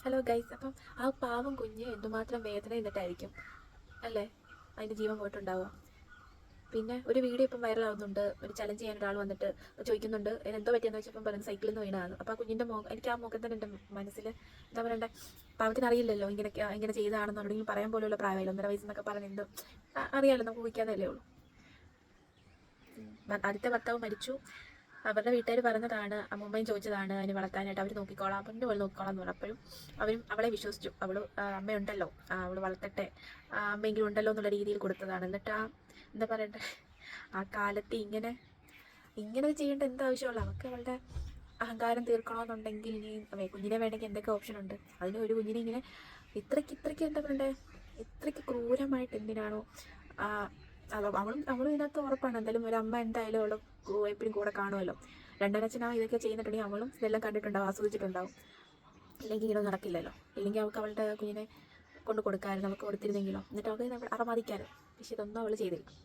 Hello guys, അപ്പം ആ പാവം കുഞ്ഞ് എന്തുമാത്രം വേദന എന്നിട്ടായിരിക്കും അല്ലേ അതിൻ്റെ ജീവൻ പോയിട്ടുണ്ടാവുക. പിന്നെ ഒരു വീഡിയോ ഇപ്പം വൈറലാവുന്നുണ്ട്. ഒരു ചലഞ്ച് ചെയ്യാൻ ഒരാൾ വന്നിട്ട് ചോദിക്കുന്നുണ്ട് എന്തോ പറ്റിയെന്ന് വെച്ചപ്പം പറയുന്നത് സൈക്കിളിൽ നിന്ന് വീണതാണ്. അപ്പോൾ ആ കുഞ്ഞിൻ്റെ മുഖം, എനിക്ക് ആ മുഖം തന്നെ എൻ്റെ മനസ്സിൽ എന്താ പറയണ്ടേ, പാവത്തിന് അറിയില്ലല്ലോ ഇങ്ങനെ ചെയ്തതാണെന്നുണ്ടെങ്കിൽ പറയാൻ പോലുള്ള പ്രായമില്ല. 1.5 വയസ്സെന്നൊക്കെ പറഞ്ഞ് എന്ത് അറിയാമല്ലോ, നമുക്ക് ഊഹിക്കാനല്ലേ ഉള്ളൂ. ആദ്യത്തെ ഭർത്താവ് മരിച്ചു. അവരുടെ വീട്ടുകാർ പറഞ്ഞതാണ്, അമ്മൂമ്മയും ചോദിച്ചതാണ് അതിന് വളർത്താനായിട്ട്, അവർ നോക്കിക്കോളാം, പൊന്നു പോലെ നോക്കിക്കോളാം എന്ന് പറഞ്ഞപ്പോഴും അവരും അവളെ വിശ്വസിച്ചു. അമ്മയുണ്ടല്ലോ, അവൾ വളർത്തട്ടെ, അമ്മയെങ്കിലും ഉണ്ടല്ലോ എന്നുള്ള രീതിയിൽ കൊടുത്തതാണ്. എന്നിട്ട് എന്താ പറയണ്ടേ, ആ കാലത്ത് ഇങ്ങനെ ചെയ്യേണ്ട എന്താവശ്യമുള്ള, അവൾക്ക് അവളുടെ അഹങ്കാരം തീർക്കണമെന്നുണ്ടെങ്കിൽ ഇനി കുഞ്ഞിനെ വേണമെങ്കിൽ എന്തൊക്കെ ഓപ്ഷൻ ഉണ്ട്. അതിന് ഒരു കുഞ്ഞിനെ ഇങ്ങനെ ഇത്രയ്ക്ക് എന്താ പറയണ്ടേ, ഇത്രയ്ക്ക് ക്രൂരമായിട്ട് എന്തിനാണോ അവളും ഇതിനകത്ത് ഉറപ്പാണ്. എന്തായാലും ഒരു അമ്മ എന്തായാലും അവളുടെ എപ്പോഴും കൂടെ കാണുമല്ലോ. രണ്ടരച്ചനാ ഇതൊക്കെ ചെയ്യുന്നുണ്ടെങ്കിൽ അവളും ഇതെല്ലാം കണ്ടിട്ടുണ്ടാവും, ആസ്വദിച്ചിട്ടുണ്ടാവും. ഇല്ലെങ്കിൽ ഇങ്ങനെ നടക്കില്ലല്ലോ. ഇല്ലെങ്കിൽ അവൾക്ക് അവളുടെ കുഞ്ഞിനെ കൊണ്ട് കൊടുക്കാമായിരുന്നു, നമുക്ക് കൊടുത്തിരുന്നെങ്കിലോ. എന്നിട്ട് അവൾക്ക് അറമാദിക്കാറ്. പക്ഷെ ഇതൊന്നും അവൾ ചെയ്തില്ല.